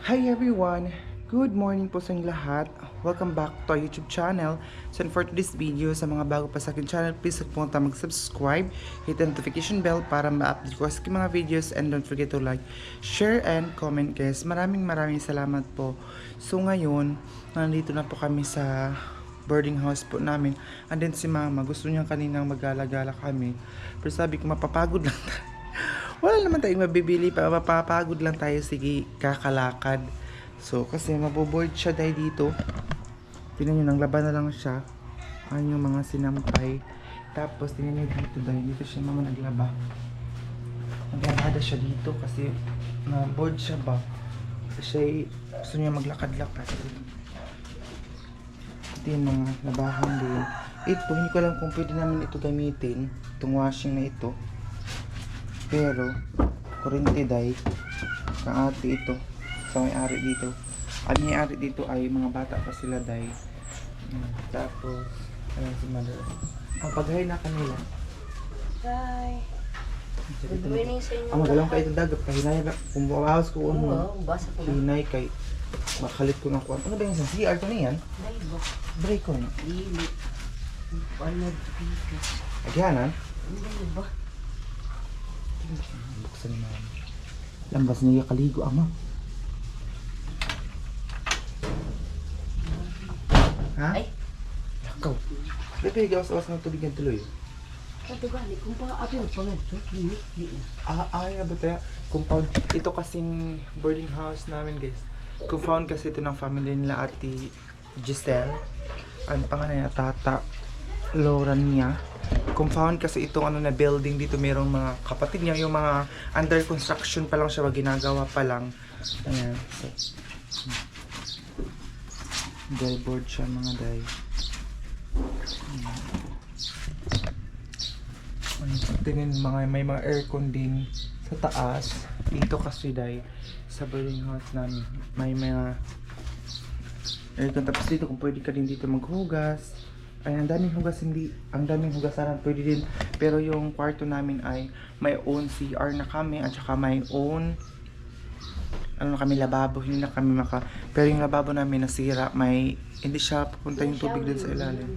Hi everyone! Good morning po sa inyong lahat. Welcome back to our YouTube channel. So for today's video, sa mga bago pa sa akin channel, please punta mag-subscribe, hit the notification bell para ma-update ko sa mga videos, and don't forget to like, share, and comment guys. Maraming salamat po. So ngayon, nandito na po kami sa boarding house po namin. And then si mama, gusto niya kaninang mag-gala-gala kami. Pero sabi ko, mapapagod lang tayo. Wala naman tayong mabibili pa, mapapagod lang tayo, sige, kakalakad. So, kasi maboboard siya dahil dito. Tingnan nyo, nang laban na lang siya. Ano yung mga sinampay. Tapos, tingnan nyo dito dahil dito siya mama naglaba. Naglabada siya dito kasi na-board siya ba. Kasi gusto niya maglakad-lakad. Ito yung mga labahan din. Ito, hindi ko alam kung pwede namin ito gamitin. Itong washing na ito. Pero, kurente day, ang ate ito, sa may-ari dito. Ang may-ari dito ay mga bata pa sila day. Tapos, ayan si mother. Ang paghay na kanila. Hi. Good morning sa inyo. Ang magalang kayo itong dagap. Kahinay na, kung bumawas ko Oo, basa ko na. hinay kay, makalit ko ng kuwan. Ano ba yung CR ko na yan? Live. Break ko na. Dili. Ano dito? Agyanan? Hindi ba? Buksan mo. Lambas niya kaligo, ama. Ha? Ay. Lakaw. Bebe, gawas-awas ng tubig ng tuloy. Ito gali, kung pa-apin pa nga ito, hindi na. Ay, ba tayo? Compound. Ito kasing boarding house namin, guys. Compound kasi ito ng family nila Ate Giselle. Ano pangalan niya? Tata Lorania. Compound kasi itong ano na building dito, merong mga kapatid niya, yung mga under construction pa lang siya, ginagawa pa lang. Ayan. So, dry board siya mga day. Tingin mga may mga aircon din sa taas. Dito kasi day sa boarding house namin may mga aircon, tapos dito kung pwede ka din dito maghugas. Ay, ang daming hugasan pwede din. Pero yung kwarto namin ay may own CR na kami at saka may own ano na kami, lababo. Hindi na kami pero yung lababo namin nasira, may hindi siya pupunta yung tubig dun sa ilalim.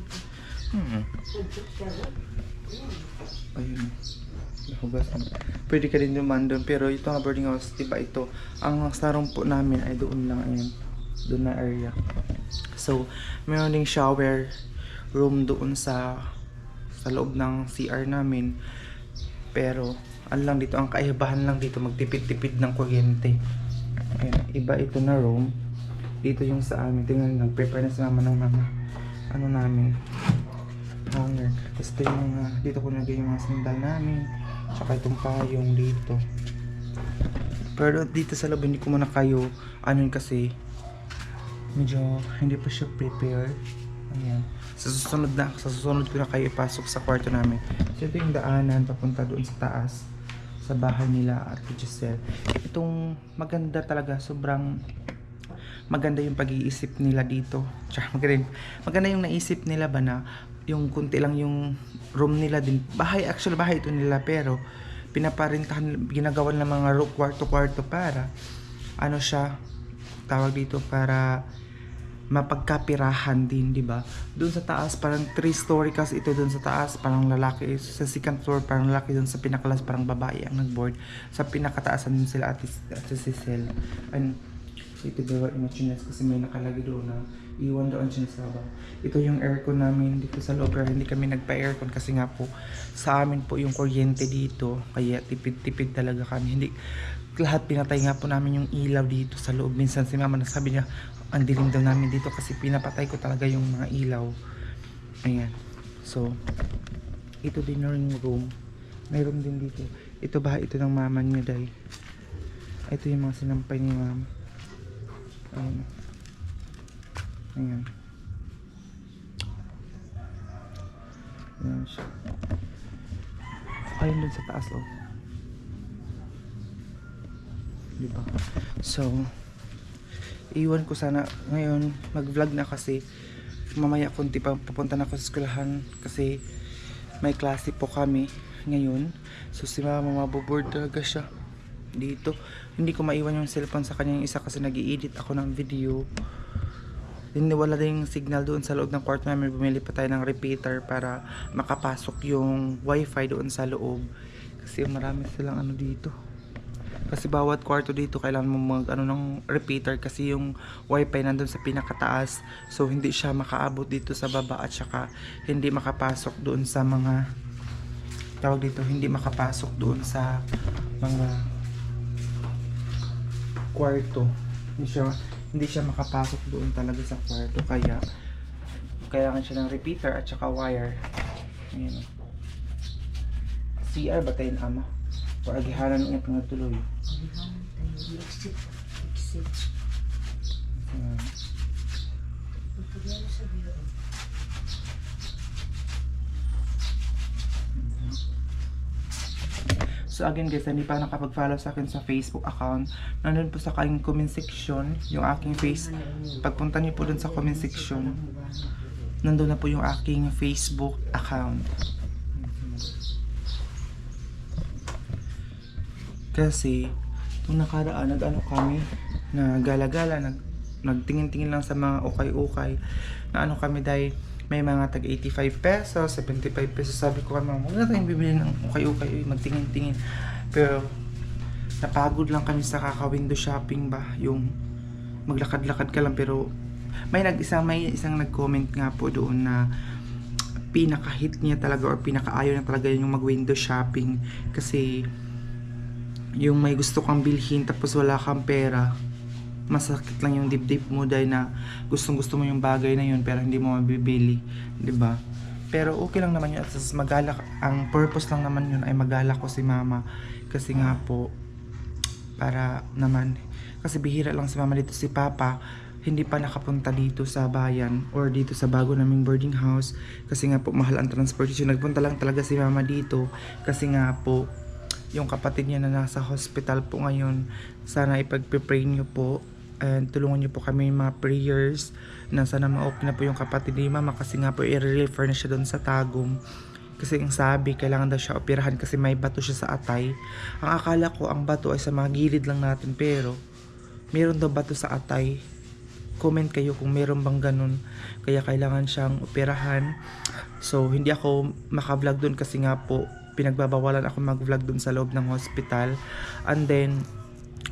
Ayun. Nahugasan. Pwede ka din naman doon. Pero ito nga boarding house, diba ito? Ang sarong po namin ay doon lang. Ayun. Doon na area. So, meron ding shower room doon sa loob ng CR namin. Pero, ano lang dito, ang kaibahan lang dito, magtipid-tipid ng kuryente. Ayun. Iba ito na room. Dito yung sa amin. Tingnan, nag-prepare na si mama ng mga ano namin. Hanger. Tapos ito yung mga, dito ko nagay yung mga sandal namin. Tsaka itong payong dito. Pero dito sa loob hindi ko muna kayo ano yun kasi medyo hindi pa siya prepared. Ayan. Sa susunod ko na kayo ipasok sa kwarto namin. So ito yung daanan papunta doon sa taas sa bahay nila at Giselle. Itong maganda talaga, sobrang maganda yung pag-iisip nila dito. Tsaka maganda yung naisip nila ba na yung kunti lang yung room nila din. Bahay ito nila pero pinaparintahan, ginagawan ng mga kwarto-kwarto para ano siya, tawag dito, para mapagkapirahan din, di ba? Doon sa taas parang 3-story kasi ito, doon sa taas parang lalaki, sa second floor parang lalaki, doon sa pinakalas parang babae ang nagboard. Sa pinakataasan din sila Ate Cecil. And ito daw yung chines kasi may nakalagay doon na iwan doon chines ba. Ito yung aircon namin dito sa loob, pero hindi kami nagpa-aircon kasi nga po sa amin po yung kuryente dito, kaya tipid-tipid talaga kami. Hindi lahat, pinatay nga po namin yung ilaw dito sa loob. Minsan si mama nasabi niya ang dilim daw namin dito kasi pinapatay ko talaga yung mga ilaw. Ayan. So ito din yung room. Mayroon din dito. Ito bahay ito ng mama niya day. Ito yung mga sinampay ni mama. Ayan. Ayan. Ayan siya. Ayun dun sa taas, oh. Diba? So, iwan ko sana ngayon mag-vlog na kasi mamaya kunti pa papunta na ako sa eskwelahan kasi may klase po kami ngayon. So si mama maboboard talaga siya. dito. Hindi ko maiwan yung cellphone sa kanya yung isa kasi nag-i-edit ako ng video. Hindi wala din yung signal doon sa loob ng kwarto namin. Bumili pa tayo ng repeater para makapasok yung wifi doon sa loob. Kasi marami silang ano dito. Kasi bawat kwarto dito kailangan mo mag ano ng repeater kasi yung wifi nandun sa pinakataas. So hindi siya makaabot dito sa baba at saka hindi makapasok doon sa mga tawag dito, hindi makapasok doon sa mga kwarto. Hindi siya makapasok doon talaga sa kwarto kaya kailangan siya ng repeater at saka wire. Ayan. CR ba tayo ama? O agihanan niya pang natuloy. So again guys, hindi pa nakapag-follow sa akin sa Facebook account. Nandun po sa aking comment section yung aking face. Pagpunta niyo po dun sa comment section, nandun na po yung aking Facebook account. Kasi nung nakaraan nag-ano kami, nagala-gala, nagtingin-tingin lang sa mga ukay-ukay. Na ano kami dahil may mga tag 85 pesos, 75 pesos. Sabi ko kami, huwag na tayong bibili ng ukay-ukay, magtingin-tingin. Pero napagod lang kami sa kaka-window shopping ba, yung maglakad-lakad ka lang. Pero may isang nag-comment nga po doon na pinaka-hit niya talaga or pinaka-ayaw na talaga yung mag-window shopping kasi yung may gusto kang bilhin tapos wala kang pera, masakit lang yung dibdib mo dahil na gustong gusto mo yung bagay na yun pero hindi mo mabibili, 'di ba? Pero okay lang naman yun at magalak, ang purpose lang naman yun ay magalak ko si mama kasi nga po para naman kasi bihira lang si mama dito, si papa hindi pa nakapunta dito sa bayan or dito sa bago naming boarding house kasi nga po mahal ang transportation. Nagpunta lang talaga si mama dito kasi nga po yung kapatid niya na nasa hospital po ngayon. Sana ipag-pray niyo po and tulungan niyo po kami yung mga prayers na sana ma-okay na po yung kapatid ni mama kasi nga po i-refer na siya doon sa Tagum kasi ang sabi kailangan daw siya operahan kasi may bato siya sa atay. Ang akala ko ang bato ay sa mga gilid lang natin pero meron daw bato sa atay. Comment kayo kung meron bang ganun kaya kailangan siyang operahan. So hindi ako maka-vlog doon kasi nga po pinagbabawalan ako mag-vlog doon sa loob ng hospital. And then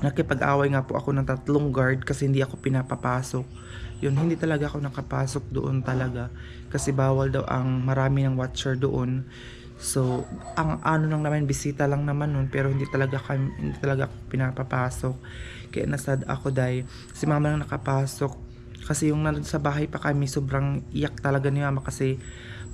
nakipag-away nga po ako ng 3 guard kasi hindi ako pinapapasok. Yun, hindi talaga ako nakapasok doon talaga kasi bawal daw ang marami ng watcher doon. So, ang ano lang naman, bisita lang naman nun pero hindi talaga ako pinapapasok. Kaya nasad ako dahil si mama lang nakapasok kasi yung nandun sa bahay pa kami sobrang iyak talaga ni mama kasi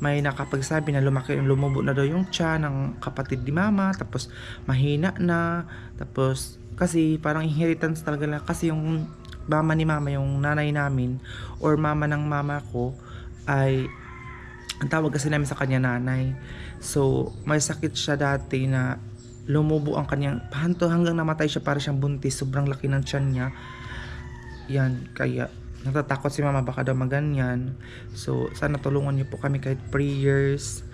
may nakapagsabi na lumubo na daw yung tiyan ng kapatid ni mama tapos mahina na tapos kasi parang inheritance talaga lang kasi yung mama ni mama, yung nanay namin or mama ng mama ko ay ang tawag kasi namin sa kanya nanay. So may sakit siya dati na lumubo ang kanyang hanggang namatay siya para siyang buntis, sobrang laki ng tiyan niya. Yan, kaya natatakot si mama baka daw maganyan. So sana tulungan niyo po kami kahit prayers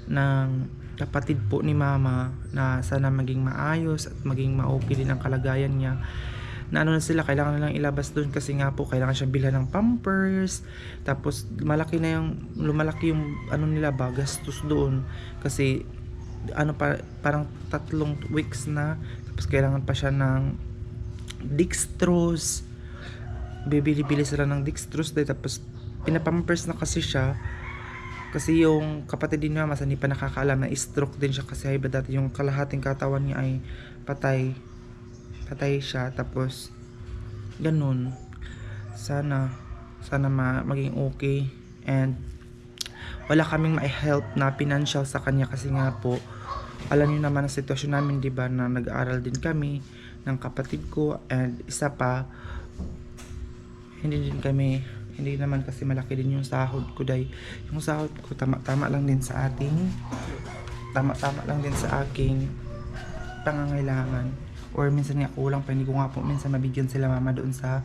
ng kapatid po ni mama na sana maging maayos at maging ma-okay din ang kalagayan niya. Na ano na sila, kailangan na lang ilabas doon kasi nga po kailangan siyang bilhan ng pampers tapos lumalaki yung ano nila ba, gastos doon kasi ano parang 3 weeks na tapos kailangan pa siya ng dextrose, bibili sila ng dextrose dahil tapos pinapampers na kasi siya kasi yung kapatid din naman hindi pa nakakaalam na stroke din siya kasi high blood dati, yung kalahating katawan niya ay patay siya tapos ganun. Sana maging okay and wala kaming ma-help na financial sa kanya kasi nga po alam niyo naman ang sitwasyon namin, di ba, na nag-aaral din kami ng kapatid ko and isa pa hindi naman kasi malaki din yung sahod ko dahil yung sahod ko tama lang din sa aking pangangailangan or minsan nga kulang pa, hindi ko nga po minsan mabigyan sila mama doon sa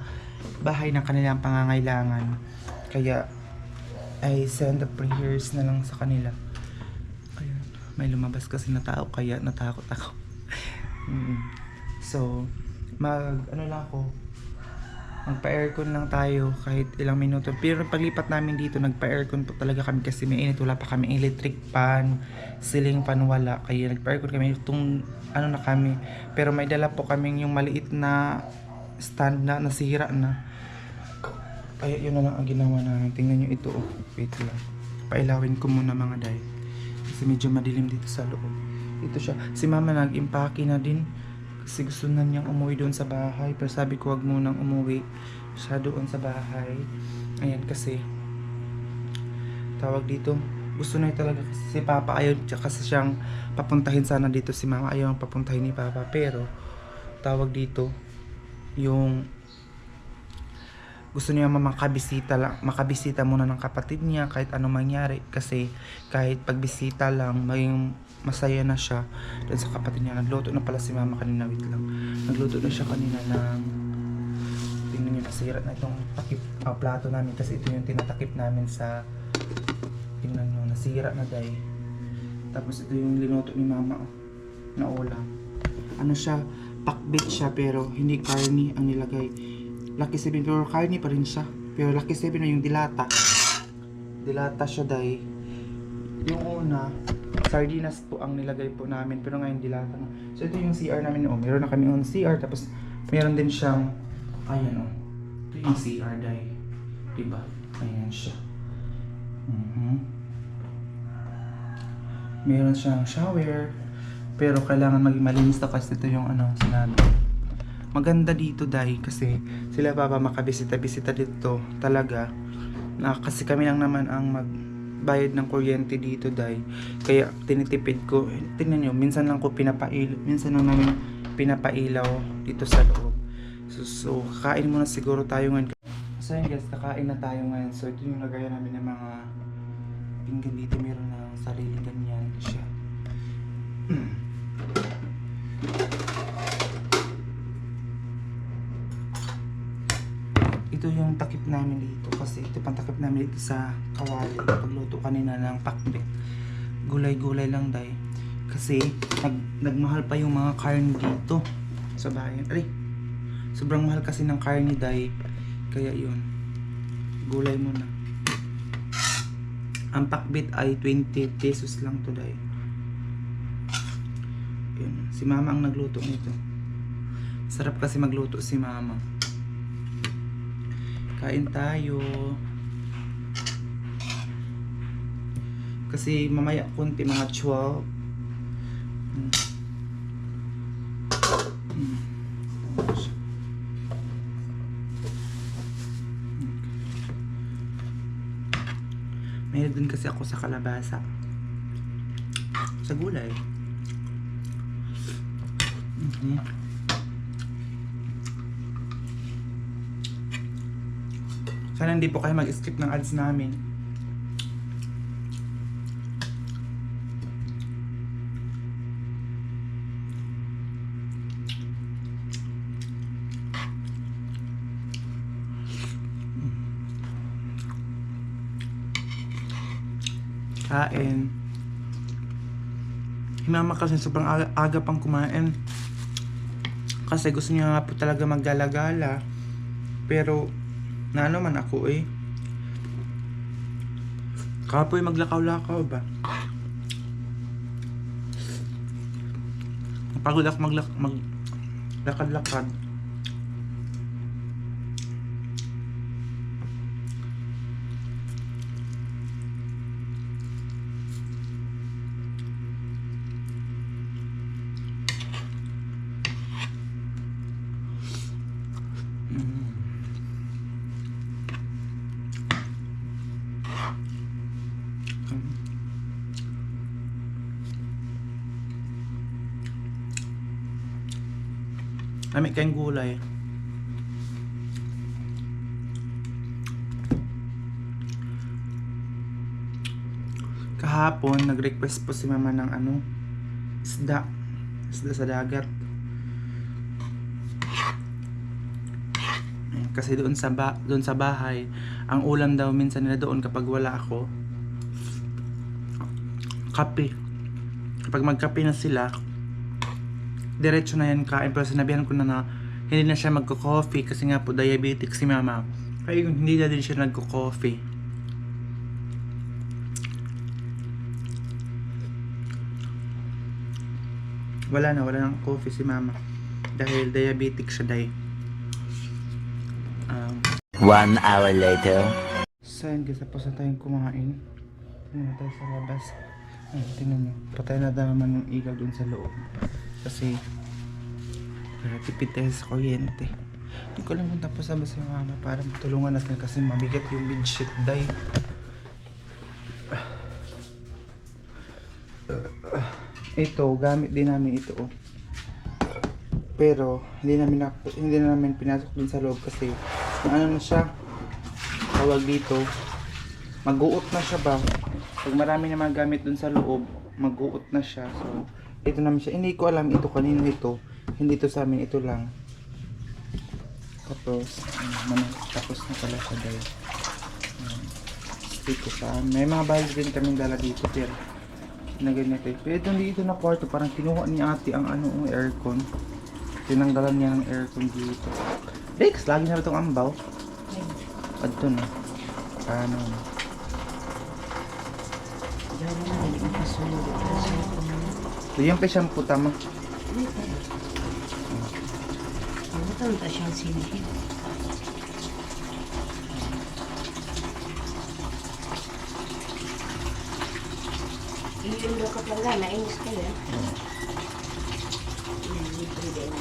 bahay ng kanilang pangangailangan kaya I send the prayers na lang sa kanila. Ayun, may lumabas kasi na tao kaya natakot ako. So, ano lang ako, magpa-aircon lang tayo kahit ilang minuto. Pero paglipat namin dito, nagpa-aircon po talaga kami kasi may init. Wala pa kami electric fan, ceiling fan wala. Kaya nagpa-aircon kami. Itong ano na kami. Pero may dala po kami yung maliit na stand na nasira na. Kaya yun na lang ang ginawa namin. Tingnan nyo ito. Oh. Wait lang. Pailawin ko muna mga day. Kasi medyo madilim dito sa loob. Ito siya. Si mama nag-impake na din. Kasi gusto na niyang umuwi doon sa bahay. Pero sabi ko wag munang umuwi siya doon sa bahay. Ayan kasi tawag dito. Gusto na talaga kasi si Papa ayaw kasi siyang papuntahin sana dito. Si Mama ayaw papuntahin ni Papa. Pero tawag dito yung gusto niya makabisita lang, makabisita muna ng kapatid niya kahit anong mangyari kasi kahit pagbisita lang maging masaya na siya dun sa kapatid niya. Nagluto na pala si mama kanina, wait lang. Nagluto na siya kanina ng tingnan niyo, nasira na itong takip plato namin kasi ito yung tinatakip namin sa tingnan niyo, nasira na dahil. Tapos ito yung linuto ni mama na ulam. Ano siya, pakbit siya pero hindi carne ang nilagay. Lucky 7 pero carne pa rin siya. Pero Lucky 7 na yung dilata. Dilata siya dahil. Yung una, sardinas po ang nilagay po namin. Pero ngayon dilata na. So ito yung CR namin. Oh, meron na kami on CR. Tapos meron din siyang, ayan oh. Ito yung CR dahil. Diba? Ayan siya. Meron siyang shower. Pero kailangan maging malinis to kasi ito yung ano, sinabi. Maganda dito dahil kasi sila Papa makabisita-bisita dito talaga. Kasi kami lang naman ang magbayad ng kuryente dito dahil. Kaya tinitipid ko. Tingnan nyo, minsan lang ko minsan lang namin pinapailaw dito sa loob. So kakain muna siguro tayo ngayon. So yun guys, kakain na tayo ngayon. So ito yung lagayan namin ng mga pinggan dito. Meron na sarili ganyan siya. Ito yung takip namin dito kasi ito pang takip namin dito sa kawali. Pagluto kanina ng pakbet. Gulay-gulay lang dahil. Kasi nagmahal pa yung mga karne dito sa bayan. Aray, sobrang mahal kasi ng karne dahil. Kaya yun, gulay muna. Ang pakbet ay 20 pesos lang to dahil. Yun. Si mama ang nagluto nito. Sarap kasi magluto si mama. Kain tayo. Kasi mamaya konti mga 12. Mayroon din kasi ako sa kalabasa. Sa gulay. Sana hindi po kayo mag-skip ng ads namin. Kain. Mama kasi sobrang aga pang kumain. Kasi gusto niya nga po talaga maggala-gala. Pero na ano man ako eh. Kapoy maglakaw-lakaw ba? Pagod ako maglakad-lakad. Lami kayong gulay. Kahapon, nag-request po si mama ng ano, isda. Isda sa dagat. Kasi doon sa bahay, ang ulam daw minsan nila doon kapag wala ako, kape. Kapag magkape na sila, diretso na yan kain. Pero sinabihan ko na hindi na siya magko-coffee kasi nga po diabetic si mama. Kaya hindi na din siya nagko-coffee. Wala nang coffee si mama. Dahil diabetic siya dahil. 1 hour later. So yun guys, tapos na tayong kumain. Tingnan tayo sa labas. Ay, tingnan nyo. Patay na naman yung ilaw dun sa loob. Kasi para tipid tayo sa kuryente. Hindi ko lang kung tapos na ba si mama para matulungan natin kasi mabigat yung bedsheet dahil. Ito, gamit din namin ito. Oh. Pero hindi na namin pinasok dun sa loob kasi ano na siya, tawag dito, mag-uot na siya ba. Pag marami na mga gamit dun sa loob, mag-uot na siya. So ito naman siya, hindi ko alam ito kanino ito, hindi to sa amin, ito lang. Tapos tapos na pala siya dahil dito sa may mga bags din kaming dala dito pero na ganito. Pero dito na kwarto, parang kinuha ni ate ang ang aircon. Tinanggalan niya ng aircon dito. Dex, lagi na ba itong ambaw? Adto na. Paano na? Diyan na lang, yung kasunod. So yung pa shampoo tama. Matanda siyang sinihid. Iyon daw kapag nga, nainis ka yan. Libre din.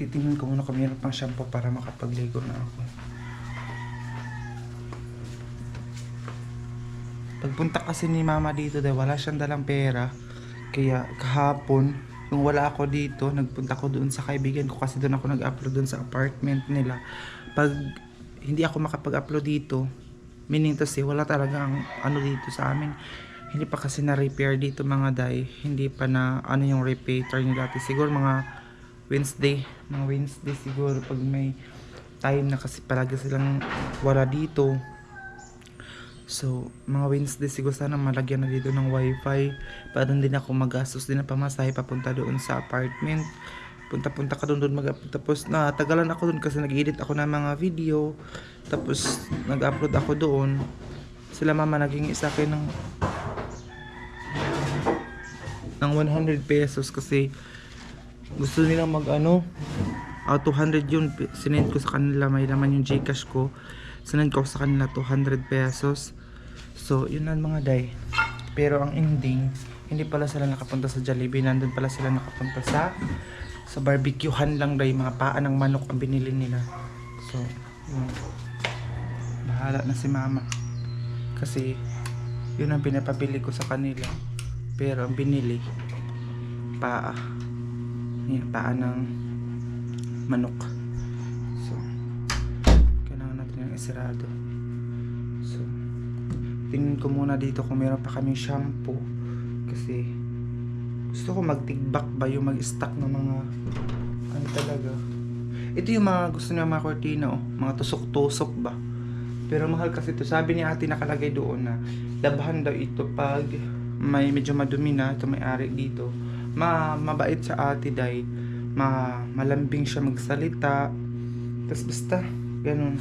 Titingnan ko muna kung meron pang shampoo para makapagligo na ako. Pagpunta kasi ni mama dito dahil wala siyang dalang pera. Kaya kahapon, nung wala ako dito, nagpunta ko doon sa kaibigan ko kasi doon ako nag-upload doon sa apartment nila. Pag hindi ako makapag-upload dito, meaning to say, wala talagang dito sa amin. Hindi pa kasi na-repair dito mga day. Hindi pa na yung repair nila dati. Siguro mga Wednesday siguro pag may time na kasi palagi silang wala dito. So, mga Wednesday siguro sana malagyan na dito ng wifi para din ako magastos din ng pamasahe papunta doon sa apartment. Punta ka doon tapos na tagalan ako doon kasi nag-edit ako ng mga video. Tapos nag-upload ako doon. Sila mama naging isa akin ng 100 pesos kasi gusto nila 200 yun, sinend ko sa kanila, may laman yung Gcash ko, sinend ko sa kanila 200 pesos. So yun lang mga day. Pero ang ending, hindi pala sila nakapunta sa Jollibee, nandun pala sila nakapunta sa barbecuehan lang day, mga paan ng manok ang binili nila. So yun, bahala na si mama kasi yun ang pinapabili ko sa kanila, pero ang binili paa ng manok. So kailangan natin yung isirado. So tingnan ko muna dito kung meron pa kaming shampoo kasi gusto ko magtigbak ba yung mag-stock ng mga talaga. Ito yung mga gusto niya mga kortina, mga tusok-tusok ba, pero mahal kasi ito. Sabi ni ate nakalagay doon na labahan daw ito pag may medyo madumi na. Ito may ari dito, mabait sa ate dahil malambing siya magsalita, tas basta ganun.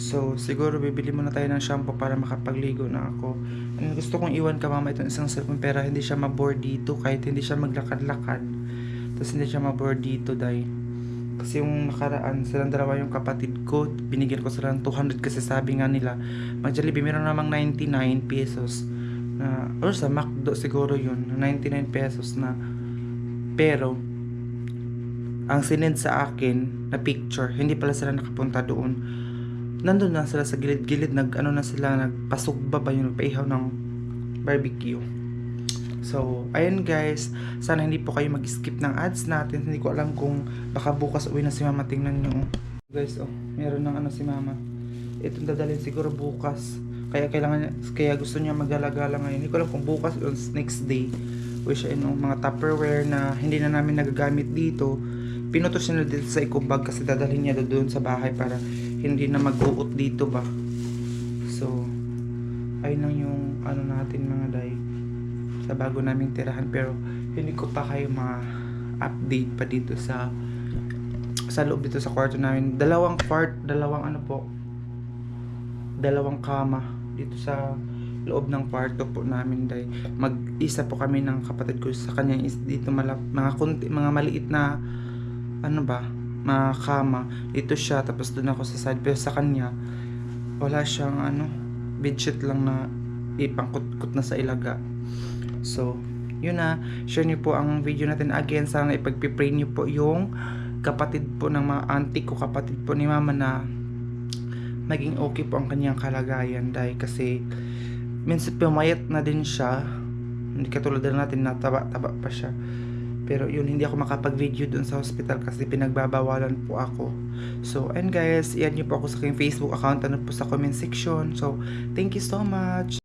So siguro bibili muna tayo ng shampoo para makapagligo na ako. And gusto kong iwan ka mama itong isang cellphone para hindi siya mabore dito, kahit hindi siya maglakad-lakad, tas hindi siya mabore dito dahil kasi yung nakaraan silang dalawa yung kapatid ko, binigyan ko sila ng 200 kasi sabi nga nila mag Jollibee meron namang 99 pesos na, or sa McDo siguro yun 99 pesos na, pero ang sinend sa akin na picture, hindi pala sila nakapunta doon, nandun na sila sa gilid-gilid, na sila, nagpasugba ba yung nagpaihaw ng barbecue. So ayun guys, sana hindi po kayo mag-skip ng ads natin. Hindi ko alam kung baka bukas uwi na si mama, tingnan nyo. Guys, oh, meron ng ano si mama. Itong dadalhin siguro bukas. Kaya gusto niya magala-gala ngayon. Hindi ko alam kung bukas o next day. Which ay mga Tupperware na hindi na namin nagagamit dito. Pinutos niya na dito sa eco-bag kasi dadalhin niya doon sa bahay para hindi na mag-uot dito ba. So, ayun lang yung ano natin mga day sa bago naming tirahan. Pero hindi ko pa kayo ma-update pa dito sa loob dito sa kwarto namin. Dalawang kama dito sa loob ng kwarto po namin day. Mag-isa po kami ng kapatid ko sa kanya is dito mga maliit na mga kama. Dito siya tapos doon ako sa side pero sa kanya wala siyang bedsheet lang na ipangkut-kut na sa ilaga. So, yun na. Share niyo po ang video natin again. Sana ipagpipray niyo po yung kapatid po ng mga auntie ko, kapatid po ni mama na maging okay po ang kanyang kalagayan dahil kasi minsan pumayat na din siya, hindi katulad na natin na taba pa siya. Pero yun, hindi ako makapag-video dun sa hospital kasi pinagbabawalan po ako. So, and guys, i-add niyo po ako sa aking Facebook account, ano po sa comment section. So, thank you so much.